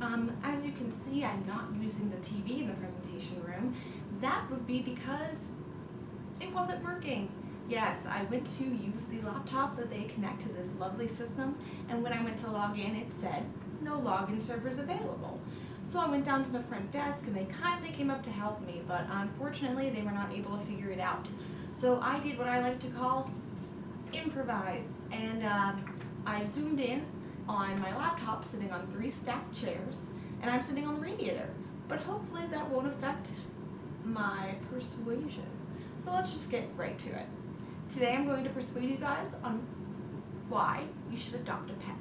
As you can see, I'm not using the TV in the presentation room. That would be because it wasn't working. Yes, I went to use the laptop that they connect to this lovely system, and when I went to log in, it said, no login servers available. So I went down to the front desk and they kindly came up to help me, but unfortunately they were not able to figure it out. So I did what I like to call improvise, and I zoomed in on my laptop sitting on 3 stacked chairs, and I'm sitting on the radiator. But hopefully that won't affect my persuasion. So let's just get right to it. Today I'm going to persuade you guys on why you should adopt a pet.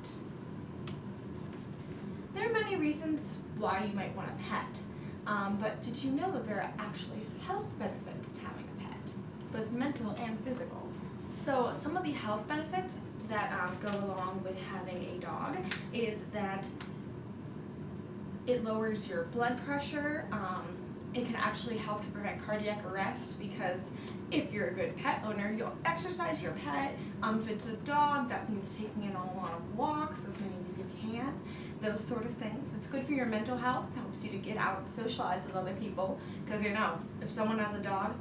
There are many reasons why you might want a pet, but did you know that there are actually health benefits to having a pet, both mental and physical? So some of the health benefits that go along with having a dog is that it lowers your blood pressure. It can actually help to prevent cardiac arrest because if you're a good pet owner, you'll exercise your pet. If it's a dog, that means taking it on a lot of walks, as many as you can, those sort of things. It's good for your mental health, helps you to get out and socialize with other people, because you know, if someone has a dog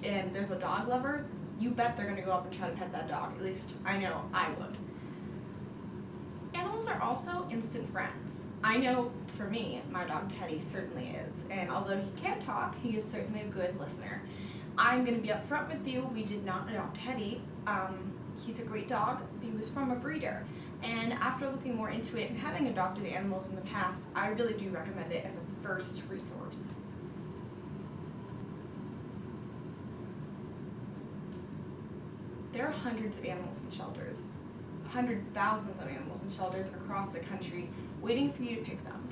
and there's a dog lover, you bet they're gonna go up and try to pet that dog. At least I know I would. Animals are also instant friends. I know for me, my dog Teddy certainly is, and although he can't talk, he is certainly a good listener. I'm going to be upfront with you, we did not adopt Teddy. He's a great dog. He was from a breeder, and after looking more into it and having adopted animals in the past, I really do recommend it as a first resource. There are hundreds of animals in shelters, thousands of animals in shelters across the country waiting for you to pick them.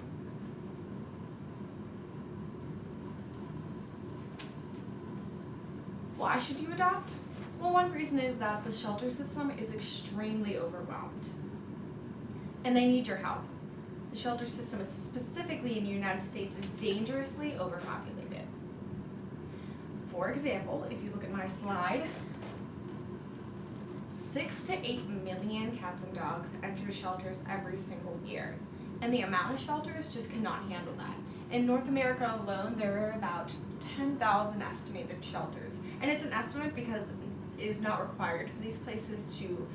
Why should you adopt? Well, one reason is that the shelter system is extremely overwhelmed, and they need your help. The shelter system, specifically in the United States, is dangerously overpopulated. For example, if you look at my slide, 6 to 8 million cats and dogs enter shelters every single year, and the amount of shelters just cannot handle that. In North America alone, there are about 10,000 estimated shelters, and it's an estimate because it is not required for these places to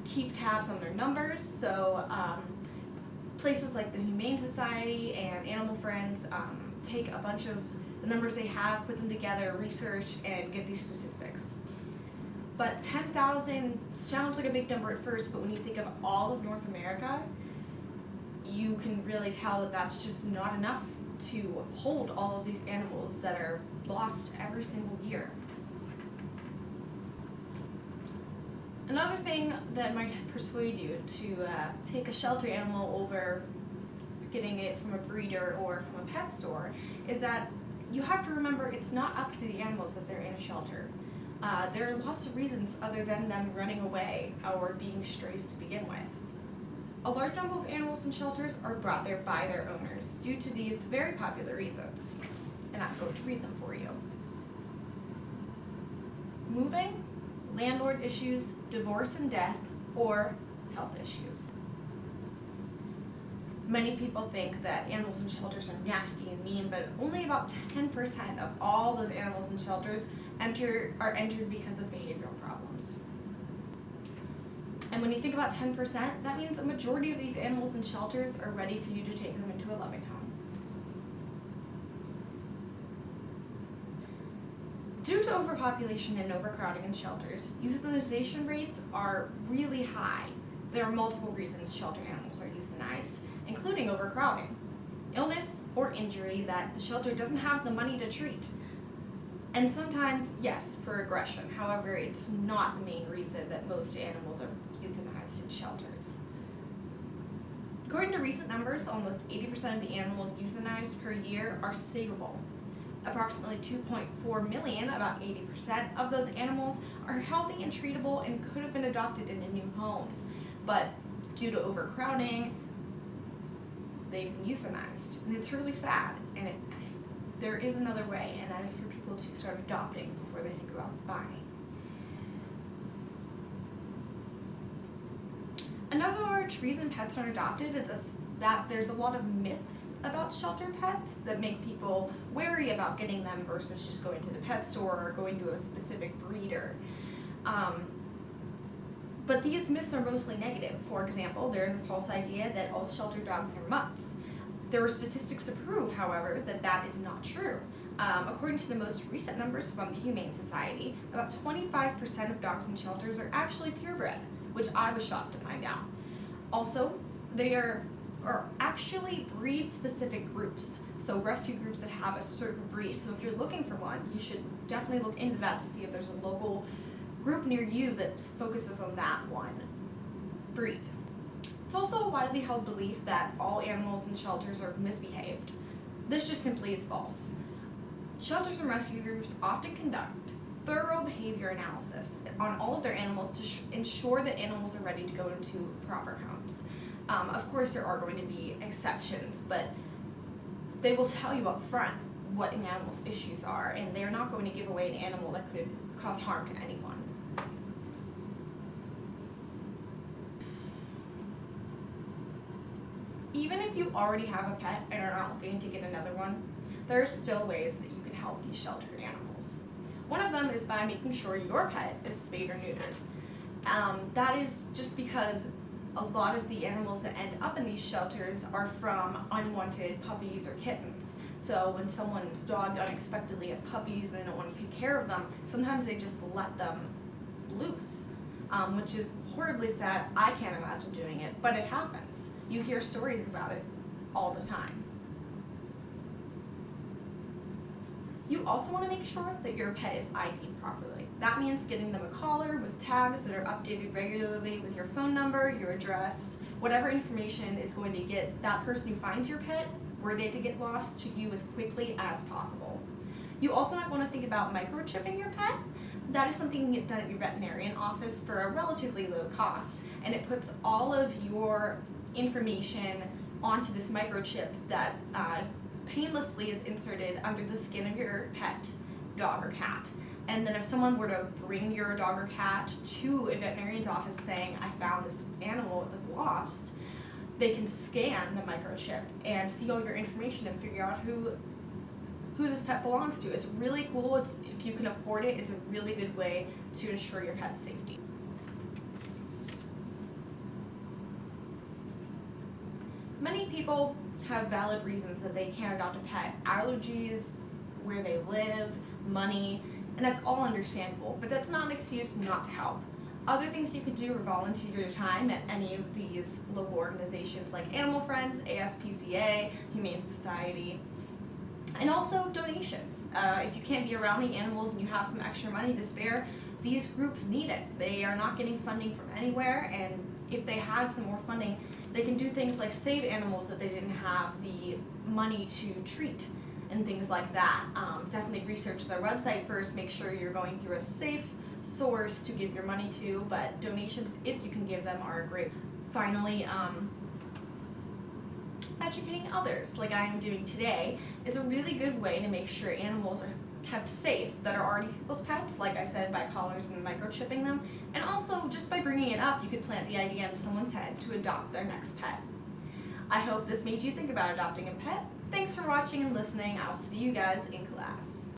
keep tabs on their numbers. So places like the Humane Society and Animal Friends take a bunch of the numbers they have, put them together, research, and get these statistics. But 10,000 sounds like a big number at first, but when you think of all of North America, you can really tell that that's just not enough to hold all of these animals that are lost every single year. Another thing that might persuade you to pick a shelter animal over getting it from a breeder or from a pet store is that you have to remember it's not up to the animals that they're in a shelter. There are lots of reasons other than them running away or being strays to begin with. A large number of animals in shelters are brought there by their owners due to these very popular reasons, and I'm going to read them for you. Moving, landlord issues, divorce and death, or health issues. Many people think that animals in shelters are nasty and mean, but only about 10% of all those animals in shelters are entered because of behavioral problems. And when you think about 10%, that means a majority of these animals in shelters are ready for you to take them into a loving home. Due to overpopulation and overcrowding in shelters, euthanization rates are really high. There are multiple reasons shelter animals are euthanized, including overcrowding, illness or injury that the shelter doesn't have the money to treat. And sometimes, yes, for aggression. However, it's not the main reason that most animals are euthanized in shelters. According to recent numbers, almost 80% of the animals euthanized per year are savable. Approximately 2.4 million, about 80% of those animals, are healthy and treatable and could have been adopted into new homes. But due to overcrowding, they've been euthanized. And it's really sad. And there is another way, and that is for people to start adopting before they think about buying. Another average reason pets aren't adopted is that there's a lot of myths about shelter pets that make people wary about getting them versus just going to the pet store or going to a specific breeder. But these myths are mostly negative. For example, there is a false idea that all shelter dogs are mutts. There are statistics to prove, however, that that is not true. According to the most recent numbers from the Humane Society, about 25% of dogs in shelters are actually purebred, which I was shocked to find out. Also, they are actually breed-specific groups, so rescue groups that have a certain breed. So if you're looking for one, you should definitely look into that to see if there's a local group near you that focuses on that one breed. It's also a widely held belief that all animals in shelters are misbehaved. This just simply is false. Shelters and rescue groups often conduct thorough behavior analysis on all of their animals to ensure that animals are ready to go into proper homes. Of course, there are going to be exceptions, but they will tell you up front what an animal's issues are, and they're not going to give away an animal that could cause harm to anyone. Even if you already have a pet and are not looking to get another one, there are still ways that you can help these sheltered animals. One of them is by making sure your pet is spayed or neutered. That is just because a lot of the animals that end up in these shelters are from unwanted puppies or kittens. So when someone's dog unexpectedly has puppies and they don't want to take care of them, sometimes they just let them loose, which is horribly sad. I can't imagine doing it, but it happens. You hear stories about it all the time. You also want to make sure that your pet is ID'd properly. That means getting them a collar with tags that are updated regularly with your phone number, your address, whatever information is going to get that person who finds your pet, were they to get lost, to you as quickly as possible. You also might want to think about microchipping your pet. That is something you can get done at your veterinarian office for a relatively low cost, and it puts all of your information onto this microchip that painlessly is inserted under the skin of your pet, dog or cat. And then if someone were to bring your dog or cat to a veterinarian's office saying, I found this animal, it was lost, they can scan the microchip and see all your information and figure out who this pet belongs to. It's really cool. If you can afford it, it's a really good way to ensure your pet's safety. Many people have valid reasons that they can't adopt a pet. Allergies, where they live, money, and that's all understandable, but that's not an excuse not to help. Other things you could do are volunteer your time at any of these local organizations like Animal Friends, ASPCA, Humane Society, and also donations. If you can't be around the animals and you have some extra money to spare, these groups need it. They are not getting funding from anywhere, and if they had some more funding, they can do things like save animals that they didn't have the money to treat and things like that. Definitely research their website first, make sure you're going through a safe source to give your money to, but donations, if you can give them, are great. Finally, educating others, like I am doing today, is a really good way to make sure animals are kept safe that are already people's pets, like I said, by collars and microchipping them, and also just by bringing it up, you could plant the idea into someone's head to adopt their next pet. I hope this made you think about adopting a pet. Thanks for watching and listening. I'll see you guys in class.